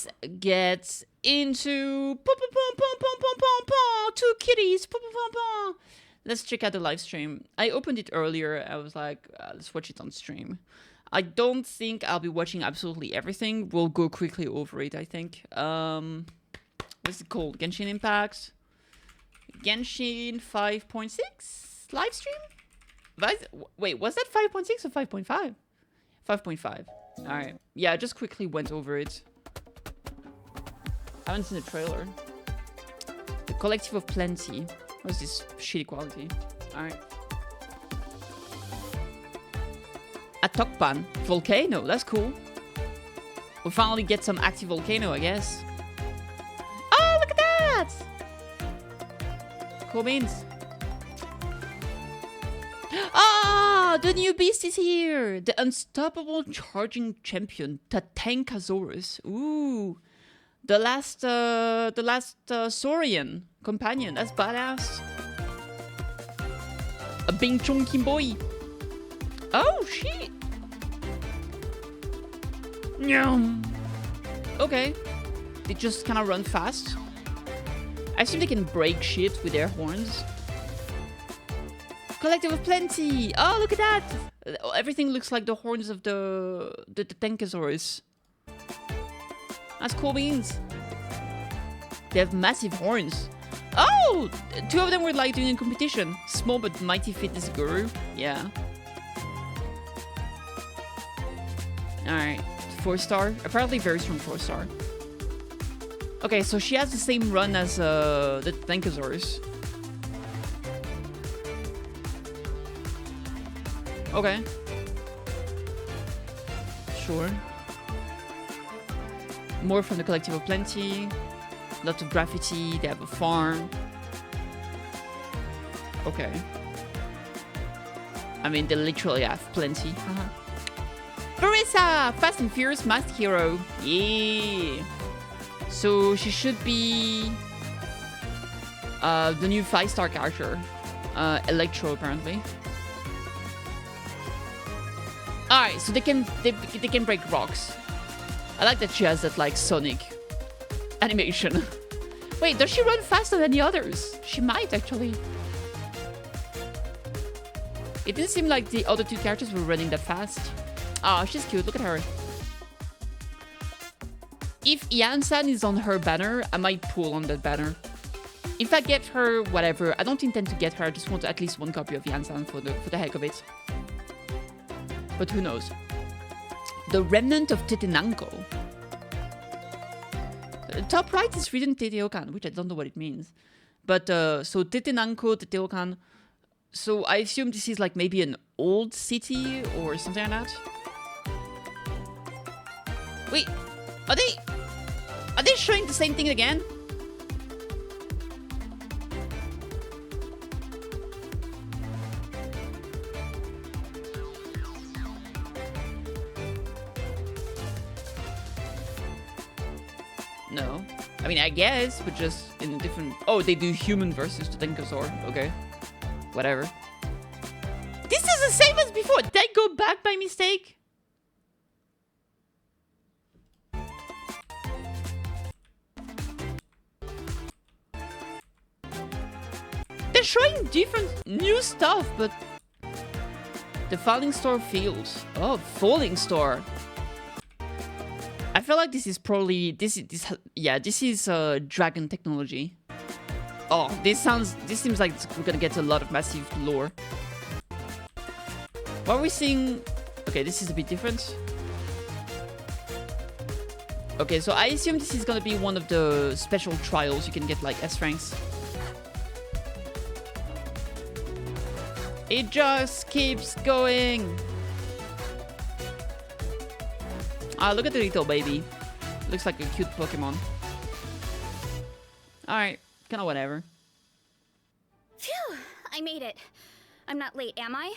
let's get into two kitties. Let's check out the live stream. I opened it earlier. I was like, let's watch it on stream. I don't think I'll be watching absolutely everything. We'll go quickly over it, I think. What's it called? Genshin Impact. Genshin 5.6 live stream? Wait, was that 5.6 or 5.5? 5.5. Alright. Yeah, I just quickly went over it. I haven't seen the trailer. The Collective of Plenty. What's this shitty quality? Alright. A Tokpan. Volcano. That's cool. We'll finally get some active volcano, I guess. Oh, look at that! Cool beans. Ah, the new beast is here. The unstoppable charging champion, Tatankasaurus. Ooh, the last Saurian companion. That's badass. A Bing Chong boy. Oh shit. Nyam. Okay, they just kind of run fast. I assume they can break shit with their horns. Collective of Plenty! Oh, look at that! Everything looks like the horns of the Tankosaurus. That's cool beans. They have massive horns. Oh! Two of them were like doing a competition. Small but mighty fitness guru. Yeah. Alright. 4-star. Apparently very strong 4-star. Okay, so she has the same run as the Tankosaurus. Okay. Sure. More from the Collective of Plenty. Lots of graffiti. They have a farm. Okay. I mean, they literally have plenty. Varesa! Fast and Furious Masked Hero. Yeah. So she should be the new 5-star character. Electro, apparently. Alright, so they can break rocks. I like that she has that like Sonic animation. Wait, does she run faster than the others? She might actually. It didn't seem like the other two characters were running that fast. Ah, she's cute. Look at her. If Iansan is on her banner, I might pull on that banner. If I get her, whatever. I don't intend to get her. I just want at least one copy of Iansan for the heck of it. But who knows? The Remnant of Tetenanko. Top right is written Teteokan, which I don't know what it means. But so Tetenanko, Teteokan. So I assume this is like maybe an old city or something like that. Wait, are they showing the same thing again? No. I mean, I guess, but just in a different... Oh, they do human versus the Tankosaur. Okay. Whatever. This is the same as before. Did I go back by mistake? They're showing different new stuff, but... The Falling Star Fields. Oh, Falling Star. I feel like this is probably this is dragon technology. Oh, this seems like we're gonna get a lot of massive lore. What are we seeing? Okay, this is a bit different. Okay, so I assume this is gonna be one of the special trials you can get like S ranks. It just keeps going. Ah, look at the little baby. Looks like a cute Pokemon. Alright, kinda whatever. Phew, I made it. I'm not late, am I?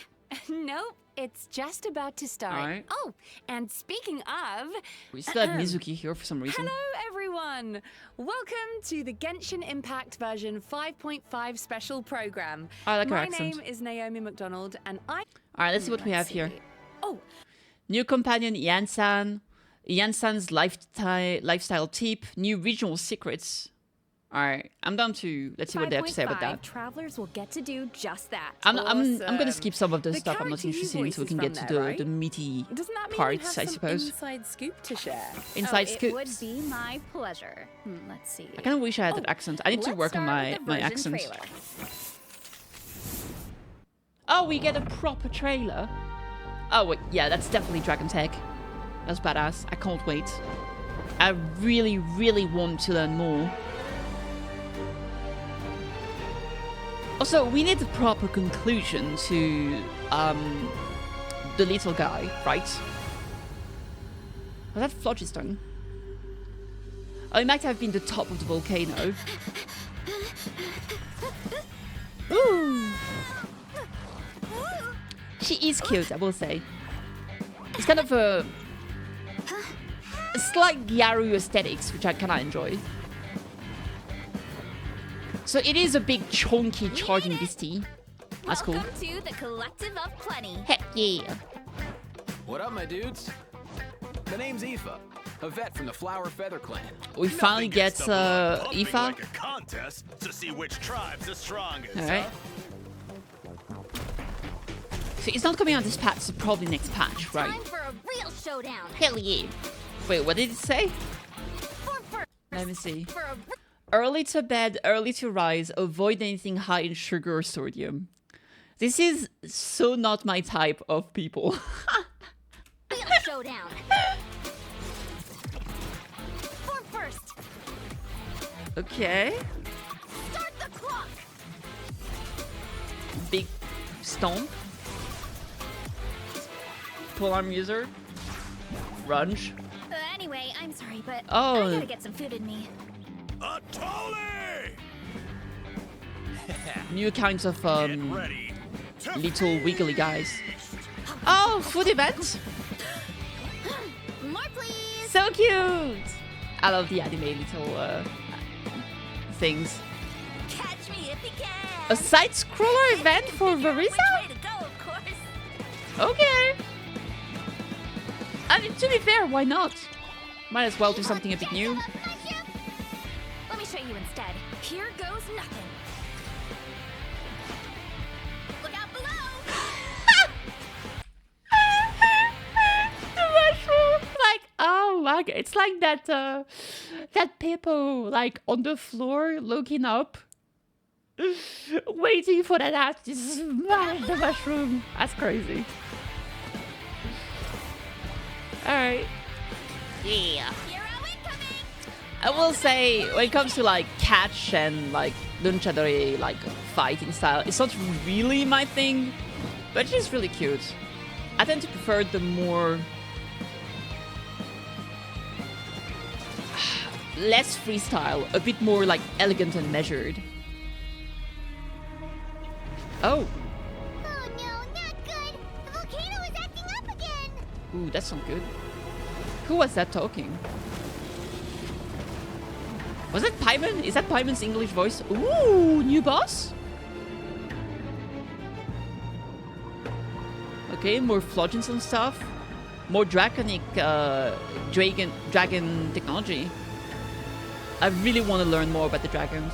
Nope, it's just about to start. Alright. Oh, and speaking of... We still have Mizuki here for some reason. Hello, everyone! Welcome to the Genshin Impact version 5.5 special program. I like her My accent. name is Naomi McDonald, and I... Alright, let's see what we have see. here. Oh, New companion Iansan. Iansan's lifestyle tip, new regional secrets. Alright, I'm down to... Let's see what they have to say about that. Travelers will get to do just that. I'm gonna skip some of the stuff I'm not interested in so we can get to the meaty parts, I suppose. Inside scoop to share? Inside It scoops. would be my pleasure. Let's see. I kind of wish I had that accent. I need to work on my accent. Trailer. Oh, we get a proper trailer. Oh, wait, yeah, that's definitely Dragon Tech. That's badass. I can't wait. I really, really want to learn more. Also, we need a proper conclusion to the little guy, right? Was that phlogiston? Oh, it might have been the top of the volcano. Ooh! She is cute, I will say. It's kind of a slight Gyaru aesthetics, which I kind of enjoy. So it is a big, chunky, charging beastie. That's cool. Welcome to the Collective of Plenty. Heck yeah. What up, my dudes? My name's Aoife, a vet from the Flower Feather Clan. We finally get Aoife. Like a contest to see which tribe's the strongest. All right. So it's not coming on this patch, so probably next patch, right? Time for a real showdown. Hell yeah. Wait, what did it say? Let me see. Early to bed, early to rise, avoid anything high in sugar or sodium. This is so not my type of people. Real showdown. Form first. Okay. Start the clock. Big stomp. Pull arm user. Runge. Anyway, I'm sorry, but Oh. I gotta get some food in me. A Tolly! New kinds of Get ready to little wiggly guys. Oh, food event. More, please. So cute. I love the anime little things. Catch me if you can. A side scroller event for Which Varesa? way to go, of course. Okay. I mean, to be fair, why not? Might as well do something a bit new. Let me show you instead. Here goes nothing. Look out below. The mushroom. Like, oh my god, it's like that that people like on the floor looking up, waiting for that ass to smash the mushroom. That's crazy. All right. Yeah. Hero incoming. I will say, when it comes to like catch and like Nunchadori like fighting style, it's not really my thing, but she's really cute. I tend to prefer the more less freestyle, a bit more like elegant and measured. Oh, Oh no, not good. The volcano is acting up again. ooh, that's not good. Who was that talking? Was that Paimon? Is that Paimon's English voice? Ooh, new boss? Okay, more flogins and stuff. More draconic dragon technology. I really want to learn more about the dragons.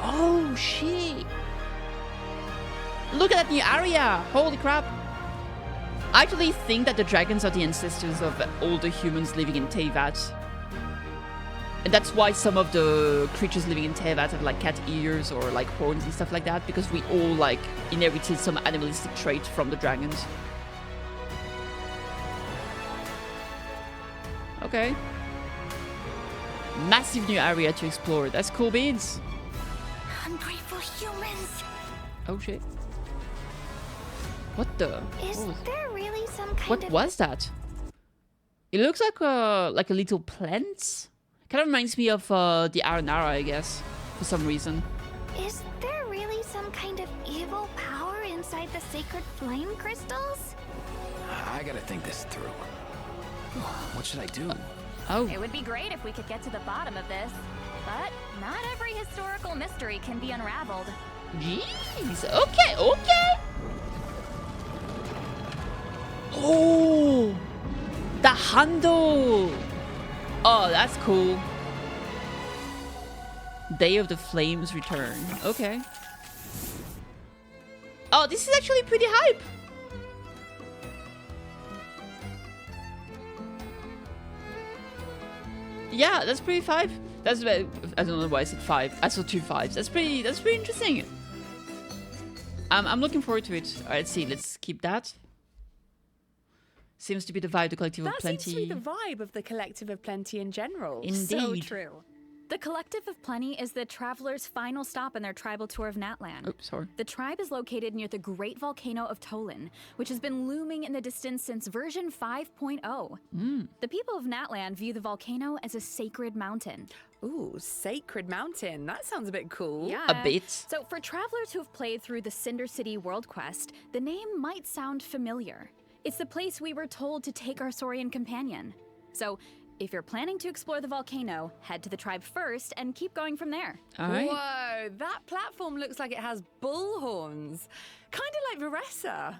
Oh, shit. Look at that new area. Holy crap. I actually think that the dragons are the ancestors of all the humans living in Teyvat. And that's why some of the creatures living in Teyvat have like cat ears or like horns and stuff like that, because we all like inherited some animalistic trait from the dragons. Okay. Massive new area to explore. That's cool beans. Ungrateful humans. Oh shit. What the? Is what was- there really some kind What of... was that? It looks like a little plant. Kind of reminds me of the Aranara, I guess, for some reason. Is there really some kind of evil power inside the sacred flame crystals? I gotta think this through. What should I do? Oh, It would be great if we could get to the bottom of this. But not every historical mystery can be unraveled. jeez. Okay, okay. Oh, the handle. Oh, that's cool. Day of the Flames return. Okay. Oh, this is actually pretty hype. Yeah, that's pretty 5. That's I don't know why I said 5. I saw 2 5s. That's pretty interesting. I'm looking forward to it. Alright, let's see. Let's keep that. Seems to be the vibe, the Collective of Plenty. That seems to be the vibe of the Collective of Plenty in general. Indeed. So true. The Collective of Plenty is the traveler's final stop in their tribal tour of Natlan. Oh, sorry. The tribe is located near the great volcano of Tolan, which has been looming in the distance since version 5.0. The people of Natlan view the volcano as a sacred mountain. Ooh, Sacred Mountain. That sounds a bit cool. Yeah. A bit. So for travelers who have played through the Cinder City World Quest, the name might sound familiar. It's the place we were told to take our Saurian companion. So if you're planning to explore the volcano, head to the tribe first and keep going from there. All right. Whoa, that platform looks like it has bull horns. Kind of like Varesa.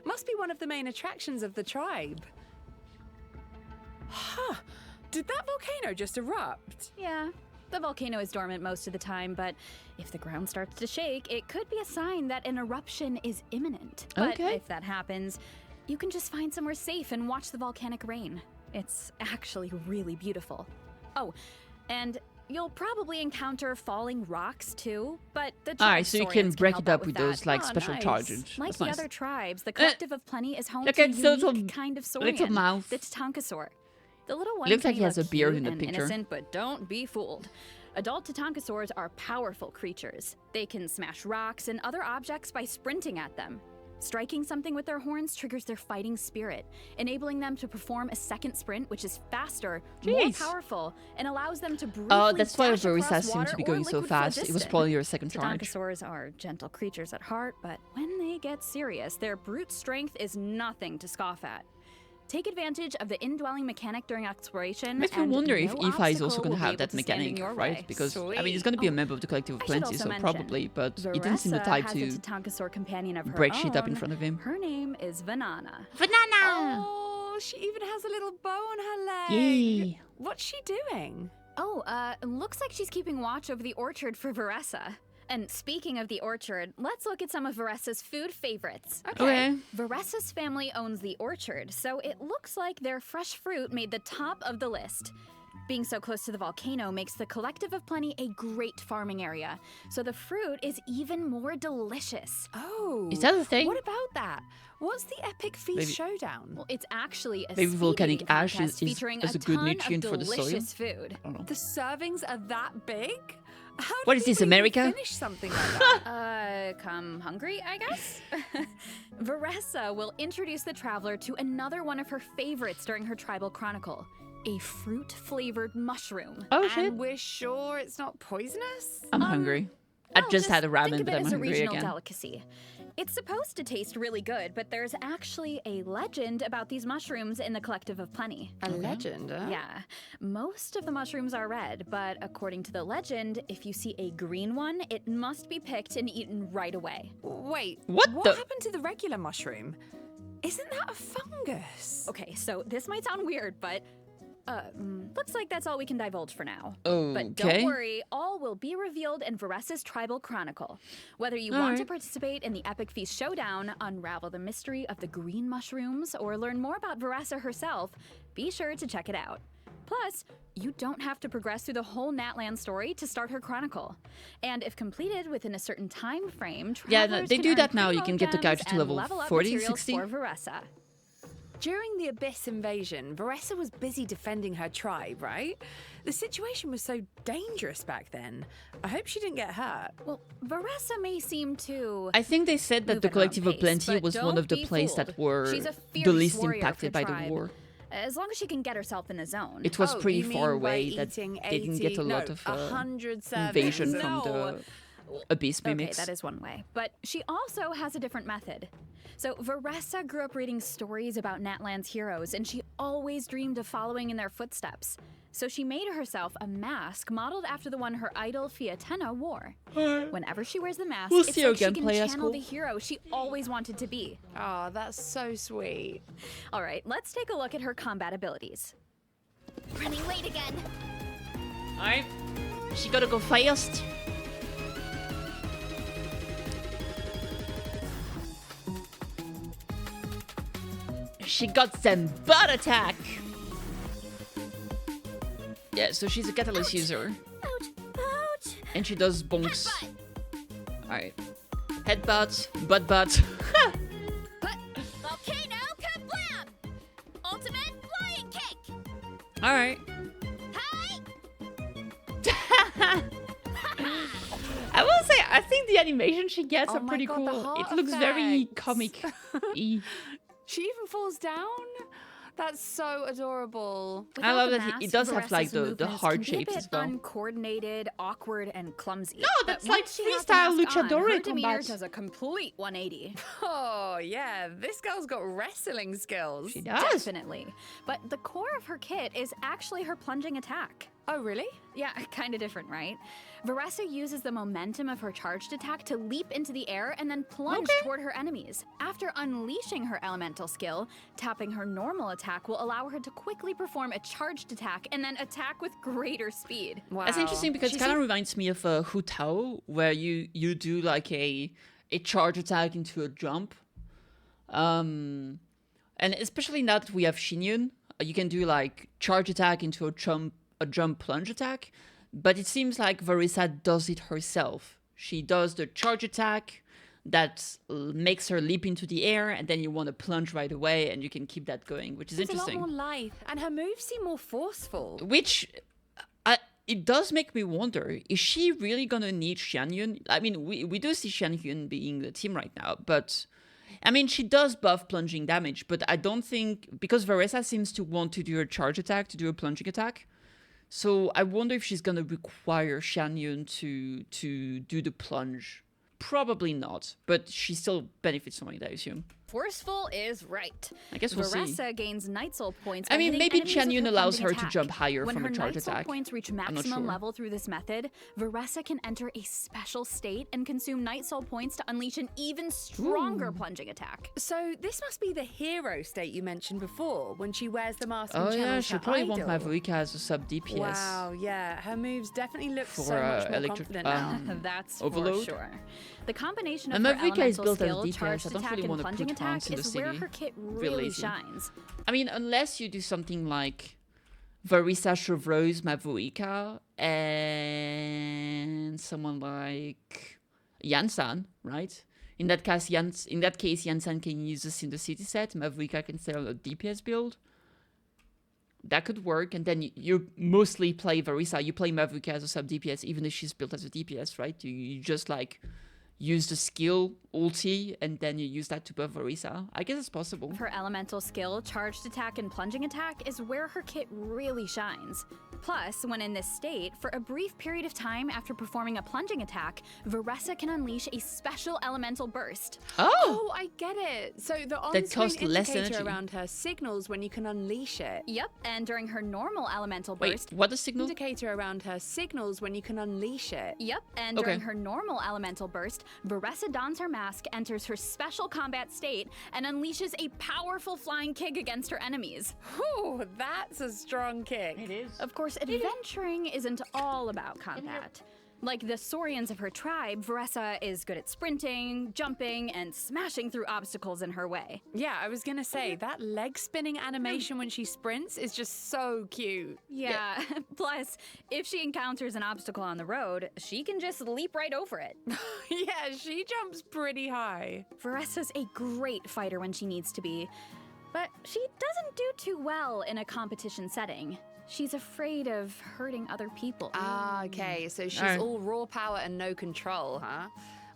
Must be one of the main attractions of the tribe. Huh. Did that volcano just erupt? Yeah, the volcano is dormant most of the time, but if the ground starts to shake, it could be a sign that an eruption is imminent. But Okay. if that happens, you can just find somewhere safe and watch the volcanic rain. It's actually really beautiful. Oh, and you'll probably encounter falling rocks too, but the Alright, so you can Saurians break help it out up with that. those like Oh, special nice. charges. Like That's the nice. other tribes, the Collective of Plenty is home Look to a at those unique little- kind of little Saurian, mouth. the Tatankasaur. The little one Looks like may he has look a beard cute in the and picture. innocent, but don't be fooled. Adult Tatankasaurs are powerful creatures. They can smash rocks and other objects by sprinting at them. Striking something with their horns triggers their fighting spirit, enabling them to perform a second sprint, which is faster, more Jeez. powerful, and allows them to briefly Oh, that's why dash Varesa across seemed water to be or going so liquid for a fast. It was distance. probably your second charge. Tatankasaurs are gentle creatures at heart, but when they get serious, their brute strength is nothing to scoff at. Take advantage of the indwelling mechanic during exploration. Makes me and wonder if no Aoife is obstacle also going will to be have able that to stand in mechanic, your right? way. Because, I mean, Sweet. he's going to be a Oh, member of the Collective of I should Plenty, also so mention, probably, but he didn't seem the Varesa type has to a Tatankasaur companion of her break shit up in own. front of him. Her name is Vanana. Banana! Oh, she even has a little bow on her leg. Yay. What's she doing? Oh, looks like she's keeping watch over the orchard for Varesa. And speaking of the orchard, let's look at some of Varesa's food favorites. Okay. Varesa's family owns the orchard, so it looks like their fresh fruit made the top of the list. Being so close to the volcano makes the Collective of Plenty a great farming area, so the fruit is even more delicious. Oh. Is that a thing? What about that? What's the Epic Feast Maybe- Showdown? Well, it's actually a Maybe speed volcanic eating ash contest is featuring a a good ton nutrient of for the soil? delicious food. I don't know. The servings are that big? How What do is this, people even America? Finish something like that. Come hungry, I guess? Varesa will introduce the traveler to another one of her favorites during her tribal chronicle, a fruit-flavored mushroom. Oh, shit. And we're sure it's not poisonous? I'm hungry. I Well, just had a think ramen, of but it I'm as a hungry regional again. delicacy. It's supposed to taste really good, but there's actually a legend about these mushrooms in the Collective of Plenty. A legend, huh? Yeah, most of the mushrooms are red, but according to the legend, if you see a green one, it must be picked and eaten right away. Wait, What the- happened to the regular mushroom? Isn't that a fungus? Okay, so this might sound weird, but looks like that's all we can divulge for now. Okay. But don't worry, all will be revealed in Varesa's Tribal Chronicle. Whether you want to Alright. participate in the Epic Feast Showdown, unravel the mystery of the green mushrooms, or learn more about Varesa herself, be sure to check it out. Plus, you don't have to progress through the whole Natlan story to start her chronicle. And if completed within a certain time frame, Yeah, no, travelers they can do earn that now. You primo can get the gems gadget to and level level up 40, materials 60. for Varesa. During the Abyss invasion, Varesa was busy defending her tribe, right? The situation was so dangerous back then. I hope she didn't get hurt. Well, Varesa may seem to... I think they said that move the at her own Collective of pace, Plenty but was one don't of the be places fooled. that were She's a the fierce least warrior impacted of by her the tribe. war. As long as she can get herself in the zone. It was Oh, pretty you mean far by away that eating they didn't get a 80 lot no, of 100 servings. invasion from No. the abyss Okay, mimics. that is one way. But she also has a different method. So Varesa grew up reading stories about Natland's heroes, and she always dreamed of following in their footsteps. So she made herself a mask modeled after the one her idol Fiatena wore. Whenever she wears the mask, We'll it's see her like she can gameplay at channel school. the hero she always wanted to be. Oh, that's so sweet. All right, let's take a look at her combat abilities. Running late again. Alright. She gotta go fast. She got some butt attack. Yeah, so she's a catalyst user. Ouch! Ouch! And she does bonks. Headbutt. Alright. Headbutt, butt. But volcano kablam! Ultimate flying kick. Alright. Hi. I will say, I think the animation she gets Oh are my pretty God, the cool. heart It looks very effects. comic-y. She even falls down? That's so adorable. I love Without the that it mask, does have like Varesa's the movements heart can be a shapes bit as well. Uncoordinated, awkward, and clumsy. No, But that's like once she has the freestyle mask on, luchador her demeanor combat. does a complete 180. Oh, yeah. This girl's got wrestling skills. She does. Definitely. But the core of her kit is actually her plunging attack. Oh, really? Yeah, kind of different, right? Varesa uses the momentum of her charged attack to leap into the air and then plunge toward her enemies. After unleashing her elemental skill, tapping her normal attack will allow her to quickly perform a charged attack and then attack with greater speed. Wow. That's interesting because it kind of reminds me of Hu Tao, where you do like a charge attack into a jump. And especially now that we have Shinyun, you can do like charge attack into a jump plunge attack. But it seems like Varesa does it herself. She does the charge attack that makes her leap into the air, and then you want to plunge right away, and you can keep that going, which is It's interesting. a lot more lithe, and her moves seem more forceful. Which, it does make me wonder, is she really going to need Xianyun? I mean, we do see Xianyun being the team right now, but... I mean, she does buff plunging damage, but I don't think... Because Varesa seems to want to do a charge attack, to do a plunging attack. So I wonder if she's going to require Xianyun to do the plunge. Probably not, but she still benefits from it, I assume. Forceful is right. I guess we'll see. Varesa gains Night Soul points. I by mean, hitting maybe enemies with Xianyun allows plunging her to attack. jump higher when from her a charge Night Soul attack. points reach not maximum sure. level through this method, Varesa can enter a special state and consume Night Soul points to unleash an even stronger plunging attack. So this must be the hero state you mentioned before, when she wears the mask and Oh yeah, channels she'll her probably idol. want Mavrika as a sub DPS. Wow, yeah. Her moves definitely look For, so much more electric- confident now. That's Overload? for sure. The combination of And her Mavrika is elemental built as skill, DPS. charged I don't attack, really and wanna plunging put attack tanks in the is where city. her kit Real really lazy. shines. I mean, unless you do something like Varesa Chevreuse Mavuika and someone like Iansan, right? In that case, Iansan can use this in the city set. Mavuika can stay on a DPS build. That could work, and then you mostly play Varesa. You play Mavuika as a sub DPS, even if she's built as a DPS, right? You just like use the skill ulti, and then you use that to buff Varesa. I guess it's possible. Her elemental skill, charged attack, and plunging attack is where her kit really shines. Plus, when in this state, for a brief period of time after performing a plunging attack, Varesa can unleash a special elemental burst. Oh, I get it. So the costs on-screen less indicator energy. around her signals when you can unleash it. Yep, and during her normal elemental Wait, burst, what the signal? Indicator around her signals when you can unleash it. Yep, and Okay. during her normal elemental burst, Varesa dons her mask, enters her special combat state, and unleashes a powerful flying kick against her enemies. Whew, that's a strong kick. It is. Of course, adventuring isn't all about combat. Like the Saurians of her tribe, Varesa is good at sprinting, jumping, and smashing through obstacles in her way. Yeah, I was gonna say, that leg spinning animation when she sprints is just so cute. Yeah, plus, if she encounters an obstacle on the road, she can just leap right over it. Yeah, she jumps pretty high. Varesa's a great fighter when she needs to be, but she doesn't do too well in a competition setting. She's afraid of hurting other people. Ah, okay, so she's Alright. all raw power and no control, huh?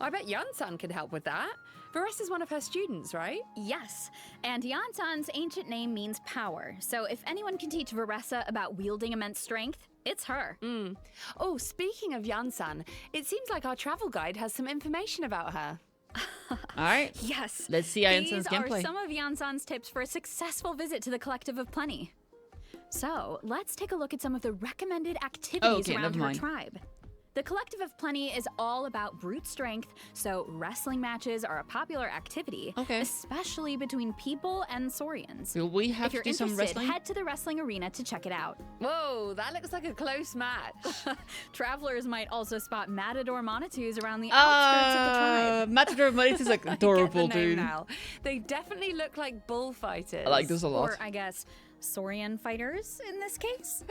I bet Iansan could help with that. Varesa's one of her students, right? Yes, and Iansan's ancient name means power, so if anyone can teach Varesa about wielding immense strength, it's her. Oh, speaking of Iansan, it seems like our travel guide has some information about her. All right. Yes. Let's see Iansan's These gameplay. are some of Iansan's tips for a successful visit to the Collective of Plenty. So, let's take a look at some of the recommended activities around her tribe. The Collective of Plenty is all about brute strength, so wrestling matches are a popular activity, especially between people and saurians. Will we have If you're to do some interested, wrestling? head to the wrestling arena to check it out. Whoa, that looks like a close match. Travelers might also spot matador monitus around the outskirts of the tribe. Matador Monitus is like adorable, I get the name dude. now. They definitely look like bullfighters. I like this a lot. Or, I guess, saurian fighters in this case.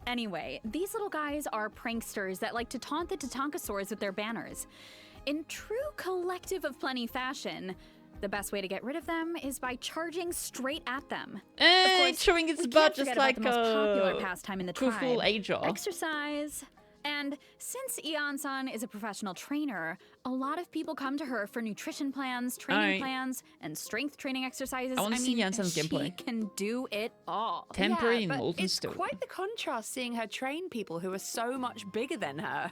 Anyway, these little guys are pranksters that like to taunt the Tatankasaurs with their banners. In true Collective of Plenty fashion, the best way to get rid of them is by charging straight at them. It's showing its we butt can't just forget like about the most popular pastime in the tribe, Kufu Aja. exercise. And since Iansan is a professional trainer, a lot of people come to her for nutrition plans, training plans, and strength training exercises. I want to see Iansan's she gameplay. can do it all. Temporary but molten it's stone. quite the contrast seeing her train people who are so much bigger than her.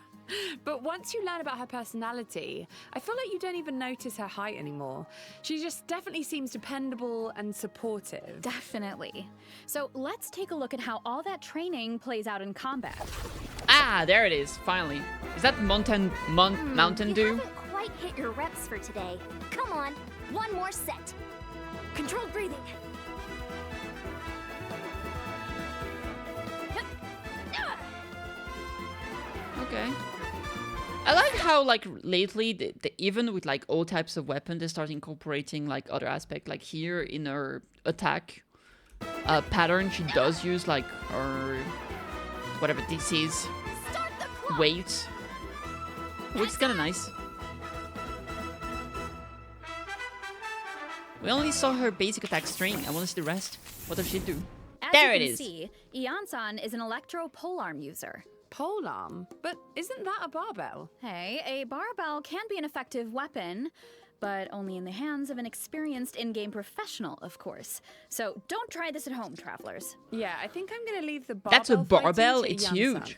But once you learn about her personality, I feel like you don't even notice her height anymore. She just definitely seems dependable and supportive. Definitely. So let's take a look at how all that training plays out in combat. Ah, there it is. Finally. Is that Mountain You Dew? haven't quite hit your reps for today. Come on, one more set. Controlled breathing. Okay. I like how like lately, even with like all types of weapons, they start incorporating like other aspect. Like here in her attack pattern, she does use like her whatever this is Start the clock. weight, which is kind of nice. We only saw her basic attack string. I want to see the rest. What does she do? As There you it can is. see, Iansan is an electro polearm user. Polearm? But isn't that a barbell? Hey, a barbell can be an effective weapon, but only in the hands of an experienced in-game professional, of course. So don't try this at home, travelers. Yeah, I think I'm gonna leave the barbell. That's a fighting barbell. to It's Iansan. huge.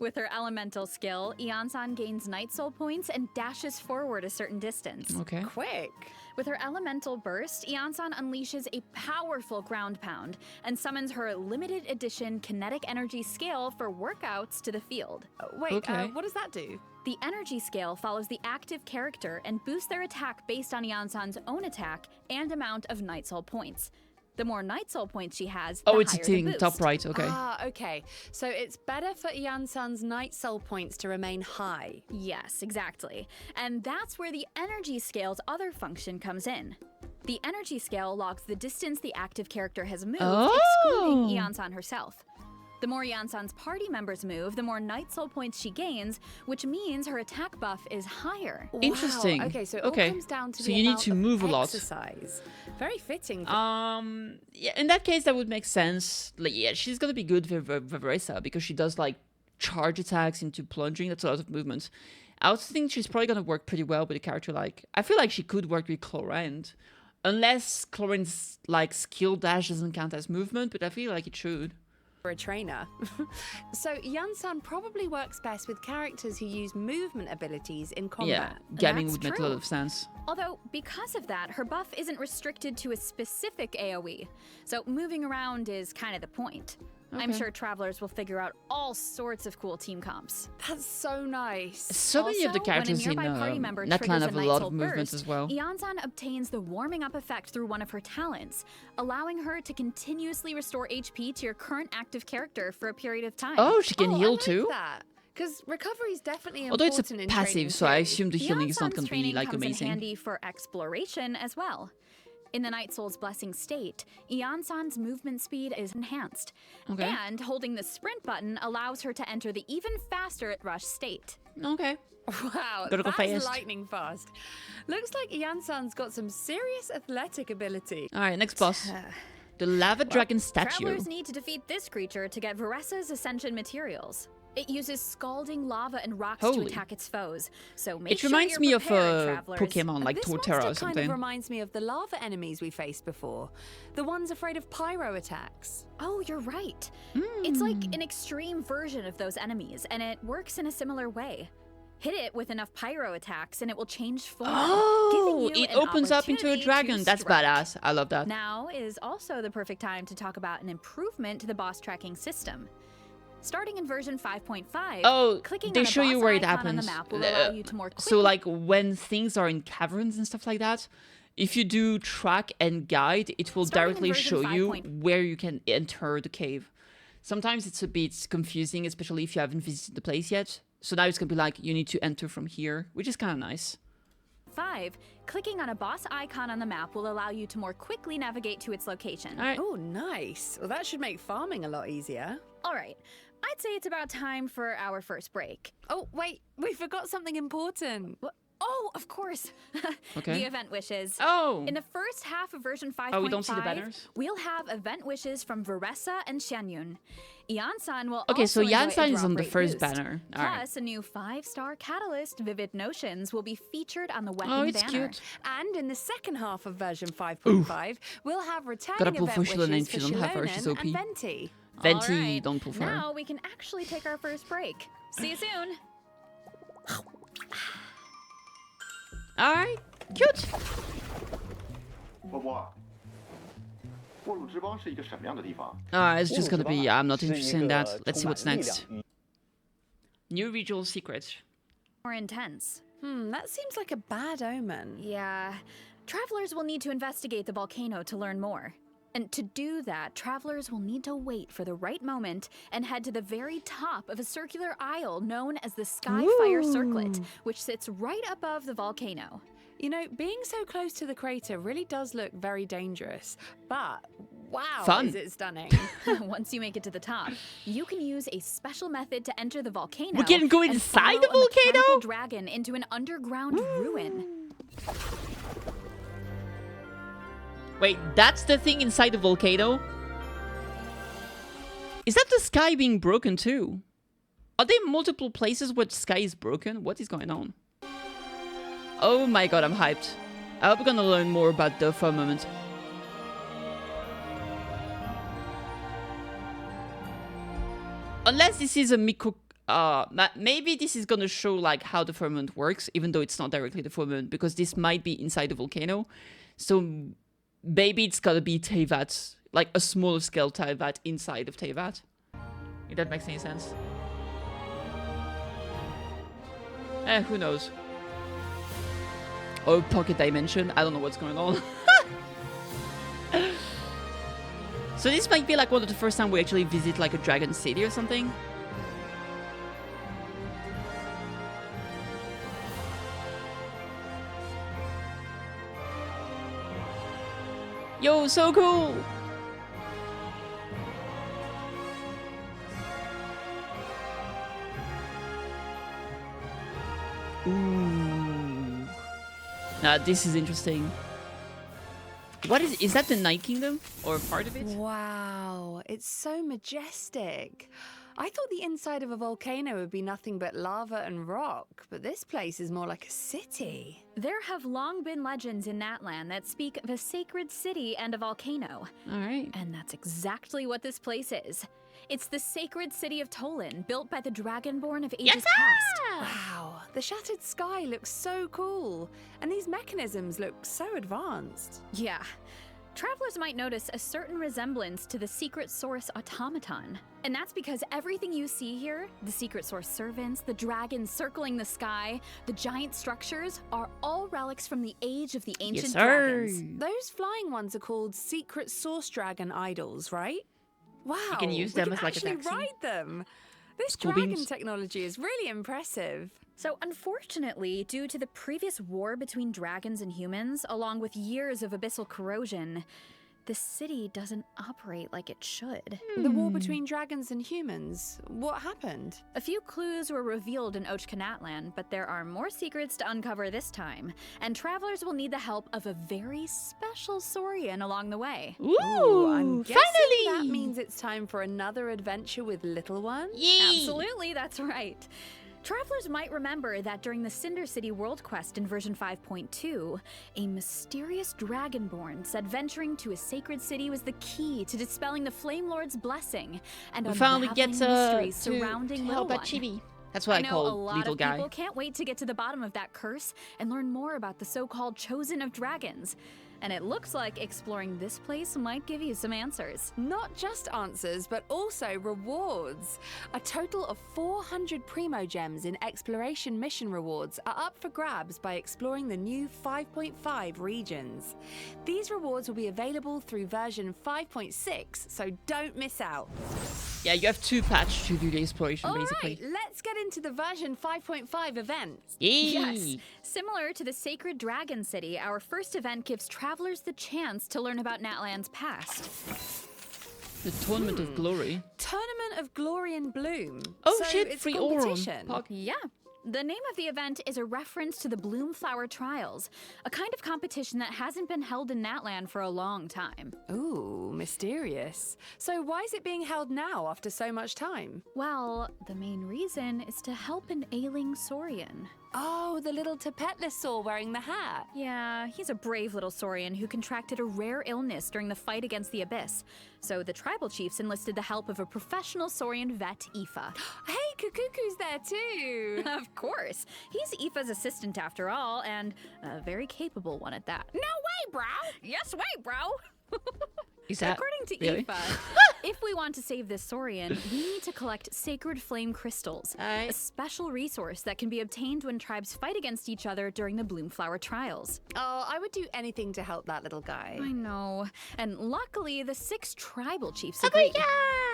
With her elemental skill, Iansan gains Night Soul points and dashes forward a certain distance. Okay. Quick. With her elemental burst, Iansan unleashes a powerful ground pound and summons her limited edition kinetic energy scale for workouts to the field. Wait, Okay. what does that do? The energy scale follows the active character and boosts their attack based on Iansan's own attack and amount of Night Soul points. The more Night Soul points she has, the Oh, it's higher the hitting boost. top right. Okay. Ah, okay. So it's better for Iansan's Night Soul points to remain high. Yes, exactly. And that's where the energy scale's other function comes in. The energy scale logs the distance the active character has moved, excluding Iansan herself. The more Iansan's party members move, the more Night Soul points she gains, which means her attack buff is higher. Interesting. Wow. Okay, so it Okay. all comes down to So the you need amount to of move a lot. exercise. Very fitting. Yeah, in that case, that would make sense. Like, yeah, she's gonna be good for Varesa because she does like charge attacks into plunging. That's a lot of movement. I also think she's probably gonna work pretty well with a character like. I feel like she could work with Chlorine, unless Chlorine's like skill dash doesn't count as movement, but I feel like it should. For a trainer. So Iansan probably works best with characters who use movement abilities in Yeah, combat. gaming That's would make a true. lot of sense. Although, because of that, her buff isn't restricted to a specific AoE, so moving around is kind of the point. I'm Okay. sure travelers will figure out all sorts of cool team comps. That's so nice. So many of the Also, characters when in a nearby party member Netland triggers have a Night lot Soul of movement burst, as well. Iansan obtains the warming up effect through one of her talents, allowing her to continuously restore HP to your current active character for a period of time. Oh, she can I heal like too. that. Because recovery is definitely Although it's important a in training passive, so I too. assume the healing is not Iansan's gonna be training like comes amazing. in handy for exploration as well. In the Night Soul's Blessing state, Iansan's movement speed is enhanced. Okay. And holding the sprint button allows her to enter the even faster rush state. Okay. Wow, Gotta go that's fast. lightning fast. Looks like Iansan's got some serious athletic ability. All right, next boss. The lava dragon statue. Travelers need to defeat this creature to get Varesa's ascension materials. It uses scalding lava and rocks Holy. to attack its foes. So make It sure reminds you're me of prepared, travelers. Pokemon like This Torterra monster or kind something. of reminds me of the lava enemies we faced before. The ones afraid of pyro attacks. Oh, you're right. It's like an extreme version of those enemies, and it works in a similar way. Hit it with enough pyro attacks, and it will change form. Oh, giving you it an opens up into a opportunity dragon. to That's strike. badass. I love that. Now is also the perfect time to talk about an improvement to the boss tracking system. Starting in version 5.5, Oh, clicking they on a show you boss where it icon happens. on the map will allow you to more quickly... So, like, when things are in caverns and stuff like that, if you do track and guide, it will Starting in directly version show you 5. where you can enter the cave. Sometimes it's a bit confusing, especially if you haven't visited the place yet. So now it's going to be like, you need to enter from here, which is kind of nice. 5, clicking on a boss icon on the map will allow you to more quickly navigate to its location. All right. Oh, nice. Well, that should make farming a lot easier. All right, I'd say it's about time for our first break. Oh, wait, we forgot something important. Oh, of course. Okay. The event wishes. Oh. In the first half of version 5.5, Oh, we don't see the banners? we'll have event wishes from Varesa and Xianyun. Iansan will Okay, so also enjoy a Iansan is on drop the rate first boost. banner. All right. Plus, a new 5-star catalyst, Vivid Notions, will be featured on the weapon Oh, it's banner. cute. And in the second half of version 5.5, we'll have returning Gotta pull event for Shilonen wishes if you for don't have her, she's Shilonen OP. and Venti. Venti, All right, don't pull for her. now we can actually take our first break. See you soon. All right. Cute. 波波，波鲁之邦是一个什么样的地方？ It's just gonna be, I'm not 是一 interested in 个 that. Let's see 充 what's 满力 next. 量与 New regional secret. More intense. That seems like a bad omen. Yeah. Travelers will need to investigate the volcano to learn more. And to do that, travelers will need to wait for the right moment and head to the very top of a circular isle known as the Skyfire Circlet, which sits right above the volcano. You know, being so close to the crater really does look very dangerous. But wow, Fun. is it stunning. Once you make it to the top, you can use a special method to enter the volcano. We can go and inside follow the a mechanical volcano? dragon into an underground ruin. Wait, that's the thing inside the volcano? Is that the sky being broken too? Are there multiple places where the sky is broken? What is going on? Oh my god, I'm hyped. I hope we're gonna learn more about the firmament. Unless this is a maybe this is gonna show like how the firmament works, even though it's not directly the firmament, because this might be inside the volcano. So maybe it's gotta be Teyvat, like a smaller scale Teyvat inside of Teyvat. If that makes any sense. Who knows? Or pocket dimension, I don't know what's going on. So this might be like one of the first time we actually visit like a dragon city or something. Yo, so cool! Ooh. Now this is interesting. What is that the Night Kingdom? Or part of it? Wow, it's so majestic. I thought the inside of a volcano would be nothing but lava and rock, but this place is more like a city. There have long been legends in Natlan that speak of a sacred city and a volcano. Alright. And that's exactly what this place is. It's the sacred city of Tolan, built by the Dragonborn of ages past. Wow, the shattered sky looks so cool, and these mechanisms look so advanced. Yeah. Travelers might notice a certain resemblance to the Secret Source automaton. And that's because everything you see here, the Secret Source servants, the dragons circling the sky, the giant structures, are all relics from the age of the ancient dragons. Those flying ones are called Secret Source Dragon idols, right? Wow, You can use we them can as like a actually taxi. ride them. This School dragon beams. technology is really impressive. So unfortunately, due to the previous war between dragons and humans, along with years of abyssal corrosion, the city doesn't operate like it should. The war between dragons and humans. What happened? A few clues were revealed in Ochkanatlan, but there are more secrets to uncover this time, and travelers will need the help of a very special Saurian along the way. Ooh, I'm guessing that finally! means it's time for another adventure with little ones? Absolutely, that's right. Travelers might remember that during the Cinder City World Quest in version 5.2, a mysterious dragonborn said venturing to a sacred city was the key to dispelling the Flame Lord's blessing and We finally unraveling get mysteries to surrounding help Little out One. Chibi. That's what I know a call lot little of guy. people can't wait to get to the bottom of that curse and learn more about the so-called Chosen of Dragons. And it looks like exploring this place might give you some answers. Not just answers, but also rewards. A total of 400 Primo Gems in exploration mission rewards are up for grabs by exploring the new 5.5 regions. These rewards will be available through version 5.6, so don't miss out. Yeah, you have 2 patches to do the exploration, All basically. right, let's get into the version 5.5 events. Yes. Similar to the Sacred Dragon City, our first event gives travelers the chance to learn about Natlan's past. The Tournament of Glory. Tournament of Glory and Bloom. Oh So shit, it's free a Auron. competition. Yeah. The name of the event is a reference to the Bloomflower Trials, a kind of competition that hasn't been held in Natlan for a long time. Ooh, mysterious. So why is it being held now after so much time? Well, the main reason is to help an ailing Saurian. Oh, the little Tapetlosaur wearing the hat. Yeah, he's a brave little Saurian who contracted a rare illness during the fight against the Abyss. So the tribal chiefs enlisted the help of a professional Saurian vet, Aoife. Hey, Kukuku's there too. Of course. He's Aoife's assistant after all, and a very capable one at that. No way, bro! Yes way, bro! Is that According to really? Aoife, if we want to save this Saurian, we need to collect sacred flame crystals, a special resource that can be obtained when tribes fight against each other during the Bloomflower Trials. Oh, I would do anything to help that little guy. I know. And luckily, the 6 tribal chiefs agreed.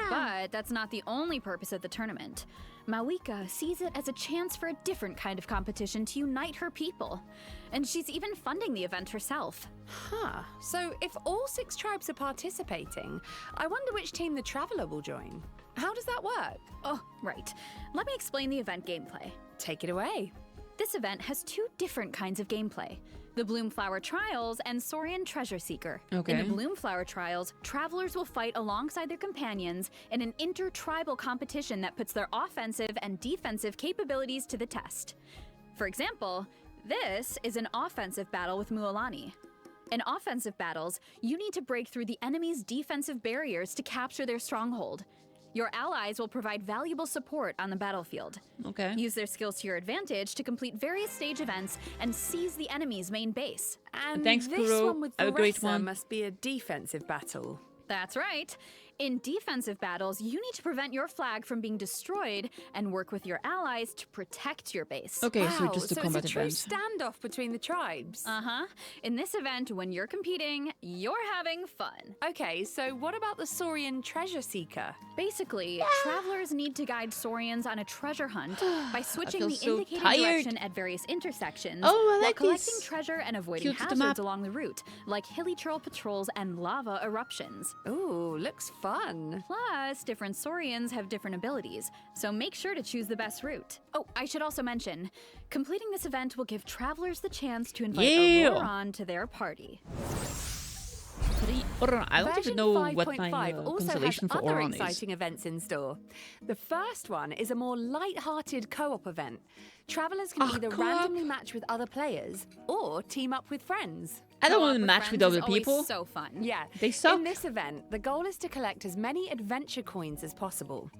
But that's not the only purpose of the tournament. Mawika sees it as a chance for a different kind of competition to unite her people. And she's even funding the event herself. Huh. So if all 6 tribes are participating, I wonder which team the Traveler will join. How does that work? Oh, right. Let me explain the event gameplay. Take it away. This event has 2 different kinds of gameplay. The Bloomflower Trials and Saurian Treasure Seeker. Okay. In the Bloomflower Trials, travelers will fight alongside their companions in an intertribal competition that puts their offensive and defensive capabilities to the test. For example, this is an offensive battle with Mualani. In offensive battles, you need to break through the enemy's defensive barriers to capture their stronghold. Your allies will provide valuable support on the battlefield. Okay. Use their skills to your advantage to complete various stage events and seize the enemy's main base. And Thanks, this Kuro. one with Have a great Varesa one. must be a defensive battle. That's right. In defensive battles, you need to prevent your flag from being destroyed and work with your allies to protect your base. Okay, Wow, so just a combat it's a true event. standoff between the tribes. Uh-huh. In this event, when you're competing, you're having fun. Okay, so what about the Saurian Treasure Seeker? Basically, travelers need to guide Saurians on a treasure hunt by switching feel the so indicated tired. direction at various intersections Oh, I while like collecting this. treasure and avoiding Cute to the hazards map. along the route, like hilly trail patrols and lava eruptions. Ooh, looks fun. Plus, different Saurians have different abilities, so make sure to choose the best route. Oh, I should also mention, completing this event will give travelers the chance to invite Yeah. Auron to their party. Auron, I don't Version even know what 5.5 my also has constellation for other Auron is. exciting events in store. The first one is a more light-hearted co-op event. Travelers can either co-op? randomly match with other players or team up with friends. I don't Co-op want to with match with friends other is always people. So fun. Yeah, They suck. In this event, the goal is to collect as many adventure coins as possible.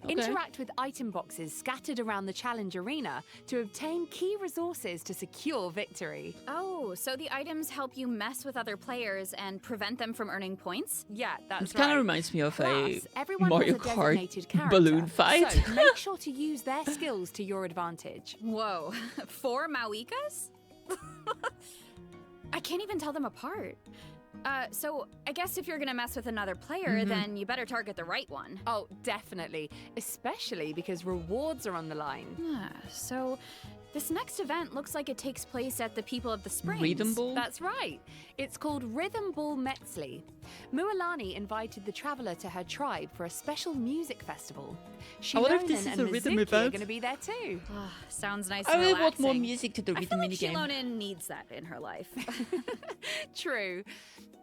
Interact with item boxes scattered around the challenge arena to obtain key resources to secure victory. Oh, so the items help you mess with other players and prevent them from earning points? Yeah, that's It kind right. of reminds me of Plus, a everyone Mario has a Kart designated character, balloon fight. So make sure to use their skills to your advantage. Whoa, 4 Mawikas? I can't even tell them apart. So I guess if you're gonna mess with another player, then you better target the right one. Oh, definitely. Especially because rewards are on the line. So This next event looks like it takes place at the People of the Springs. Rhythm Ball? That's right. It's called Rhythm Ball Metzli. Mualani invited the traveler to her tribe for a special music festival. I wonder if Shilonen this is and a rhythm Mizuki are event. going to be there too. Sounds nice I and really relaxing. want more music to the I rhythm feel like minigame. Shilonen needs that in her life. True.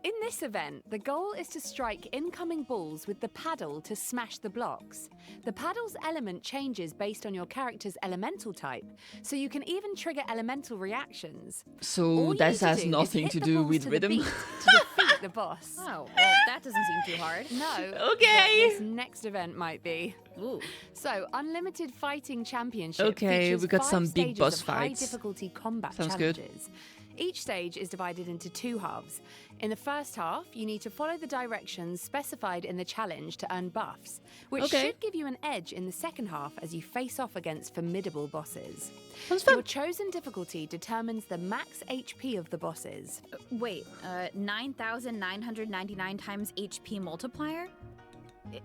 In this event, the goal is to strike incoming balls with the paddle to smash the blocks. The paddle's element changes based on your character's elemental type, so you can even trigger elemental reactions. All So you that need to has do is nothing hit to the do balls with to the rhythm. beat to defeat the boss. Oh, well, that doesn't seem too hard. No. Okay. but This next event might be. Ooh. So, Unlimited Fighting Championship Okay, features we got 5 some big stages boss of high fights. difficulty combat Sounds good. challenges. Each stage is divided into 2 halves. In the first half, you need to follow the directions specified in the challenge to earn buffs, which Okay. should give you an edge in the second half as you face off against formidable bosses. Sounds fun. Your chosen difficulty determines the max HP of the bosses. Wait, 9,999 times HP multiplier?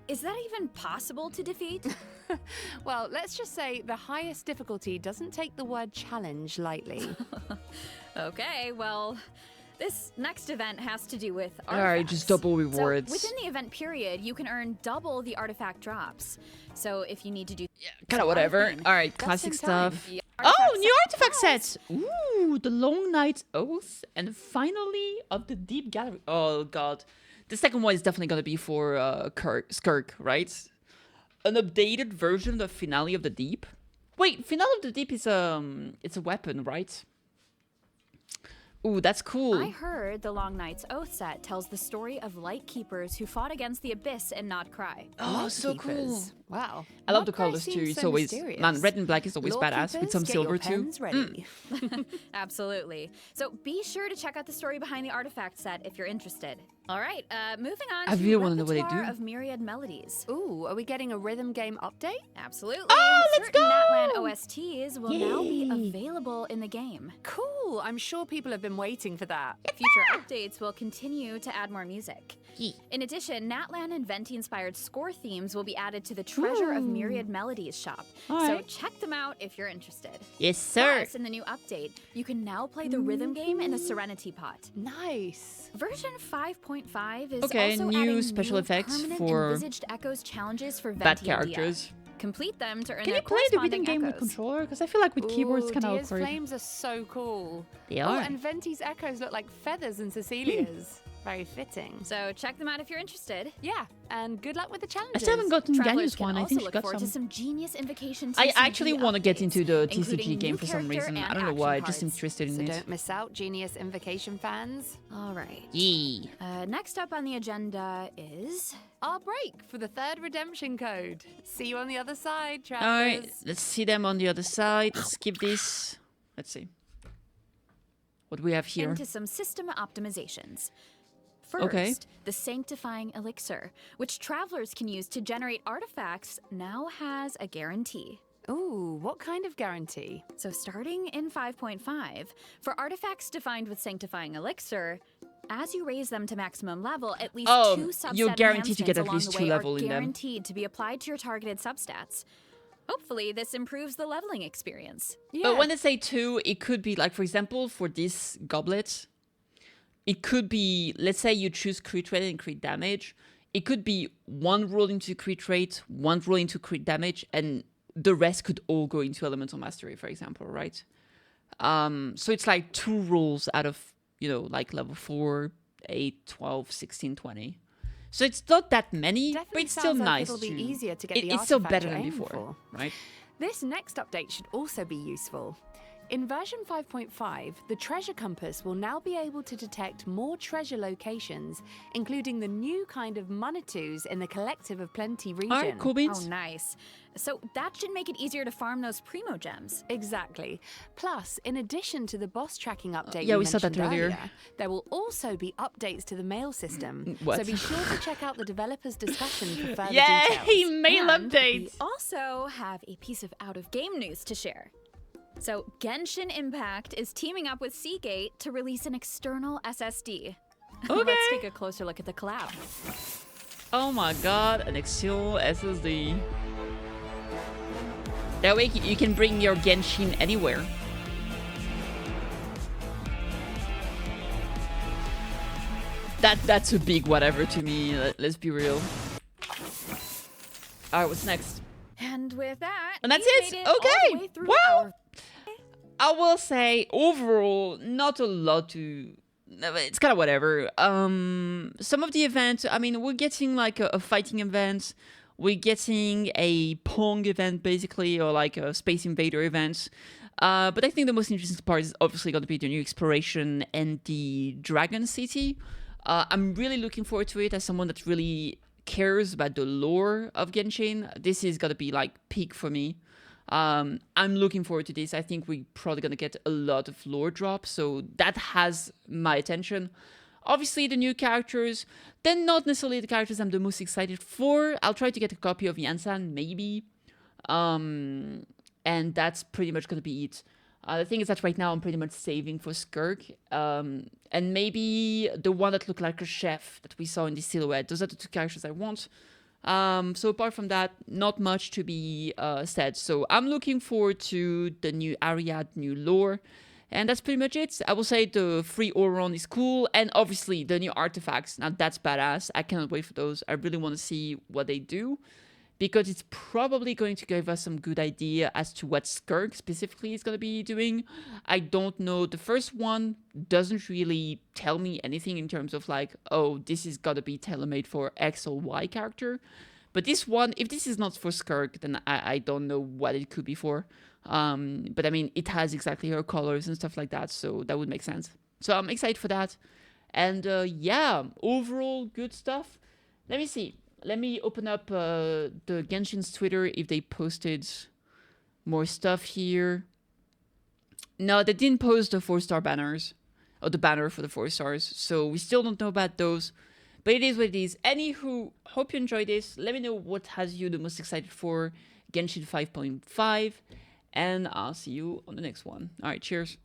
Is that even possible to defeat? Well, let's just say the highest difficulty doesn't take the word challenge lightly. Okay, well, this next event has to do with artifacts. Alright, just double So rewards. within the event period, you can earn double the artifact drops. So if you need to do Kind of whatever. fine. Alright, Just classic in time. stuff. the Oh, artifact new set- artifact sets! Ooh, the Long Night's Oath, and finally of the Deep Gallery. Oh god, the second one is definitely gonna be for Skirk, right? An updated version of the Finale of the Deep. Wait, Finale of the Deep is it's a weapon, right? Ooh, that's cool. I heard the Long Night's Oath set tells the story of light keepers who fought against the abyss and not cry. Oh, so cool. Keepers. Wow. I love What the price colors too. seems It's so always mysterious? man, red and black is always Lord badass with keepers, some get silver your too. pens ready. Absolutely. So be sure to check out the story behind the artifact set if you're interested. All right, moving on I to really wanna know what they repertoire do. of myriad melodies. Ooh, are we getting a rhythm game update? Absolutely. Oh, let's Certain Natlan go! OSTs will now be available in the game. Cool. I'm sure people have been waiting for that. Future updates will continue to add more music. In addition, Natlan and Venti-inspired score themes will be added to the Treasure of Myriad Melodies shop. So Alright. check them out if you're interested. Yes, sir. Plus, in the new update, you can now play the rhythm game in the Serenity Pot. Nice. Version 5.5 is Okay, also new adding special new effects permanent for envisaged echoes challenges for Bad Venti and Dia. characters. Complete them to earn Can their you play the rhythm corresponding game with echoes. controller? Because I feel like with keyboards Ooh, kind of Dia's awkward. flames are so cool. They Oh, are. and Venti's echoes look like feathers and Cecilia's. Very fitting. So check them out if you're interested. Yeah, and good luck with the I challenges. still haven't gotten Travelers Ganya's can one. I also think she look got forward some. to some genius invocation I TCG actually want to get updates, into the including TCG game new for some character reason. I and don't know action why. Just cards. interested in So it. don't miss out, Genius Invocation fans. All right. Yee. Next up on the agenda is Our break for the 3rd redemption code. See you on the other side, All travelers. right, let's see them on the other side. Let's skip this. Let's see what do we have here. into some system optimizations. First, Okay. the Sanctifying Elixir, which travelers can use to generate artifacts, now has a guarantee. Ooh, what kind of guarantee? So starting in 5.5, for artifacts defined with Sanctifying Elixir, as you raise them to maximum level, at least Oh, 2 substat you're guaranteed to get enhancements at along least the 2 way level are in them. guaranteed to be applied to your targeted substats. Hopefully, this improves the leveling experience. Yeah. But when they say 2, it could be like, for example, for this goblet, it could be, let's say you choose crit rate and crit damage. It could be 1 roll into crit rate, 1 roll into crit damage, and the rest could all go into elemental mastery, for example, right? So it's like 2 rolls out of, like level 4, 8, 12, 16, 20. So it's not that many, but Definitely it's still sounds like nice. it'll be to- easier to get the It's still artifact better you're than aiming before, for. right? This next update should also be useful. In version 5.5, the treasure compass will now be able to detect more treasure locations, including the new kind of Munitus in the Collective of Plenty region. All right, cool beans. Oh, nice. So that should make it easier to farm those primo gems. Exactly. Plus, in addition to the boss tracking update yeah, we we saw that mentioned earlier. there will also be updates to the mail system. What? So be sure to check out the developers' discussion for further Yay! details. Mail And updates! We also have a piece of out-of-game news to share. So, Genshin Impact is teaming up with Seagate to release an external SSD. Okay. Let's take a closer look at the collab. Oh my god, an external SSD. That way you can bring your Genshin anywhere. That's a big whatever to me. Let's be real. All right, what's next? And with that, And that's we've it. made all the Okay. way through Well, our- I will say overall, not a lot to. It's kind of whatever. Some of the events. I mean, we're getting like a fighting event. We're getting a Pong event, basically, or like a Space Invader event. But I think the most interesting part is obviously going to be the new exploration and the Dragon City. I'm really looking forward to it as someone that really cares about the lore of Genshin. This is going to be like peak for me. I'm looking forward to this. I think we're probably going to get a lot of lore drops, so that has my attention. Obviously, the new characters, they're not necessarily the characters I'm the most excited for. I'll try to get a copy of Iansan, maybe. And that's pretty much going to be it. The thing is that right now I'm pretty much saving for Skirk. And maybe the one that looked like a chef that we saw in the silhouette. Those are the two characters I want. So apart from that, not much to be said. So I'm looking forward to the new area, new lore. And that's pretty much it. I will say the free Auron is cool. And obviously the new artifacts. Now that's badass. I cannot wait for those. I really want to see what they do. Because it's probably going to give us some good idea as to what Skirk specifically is going to be doing. I don't know. The first one doesn't really tell me anything in terms of like, oh, this is going to be tailor-made for X or Y character. But this one, if this is not for Skirk, then I don't know what it could be for. But I mean, it has exactly her colors and stuff like that, so that would make sense. So I'm excited for that. And yeah, overall good stuff. Let me see. Let me open up the Genshin's Twitter if they posted more stuff here. No, they didn't post the 4-star banners. Or the banner for the 4 stars. So we still don't know about those. But it is what it is. Anywho, hope you enjoyed this. Let me know what has you the most excited for Genshin 5.5. And I'll see you on the next one. Alright, cheers.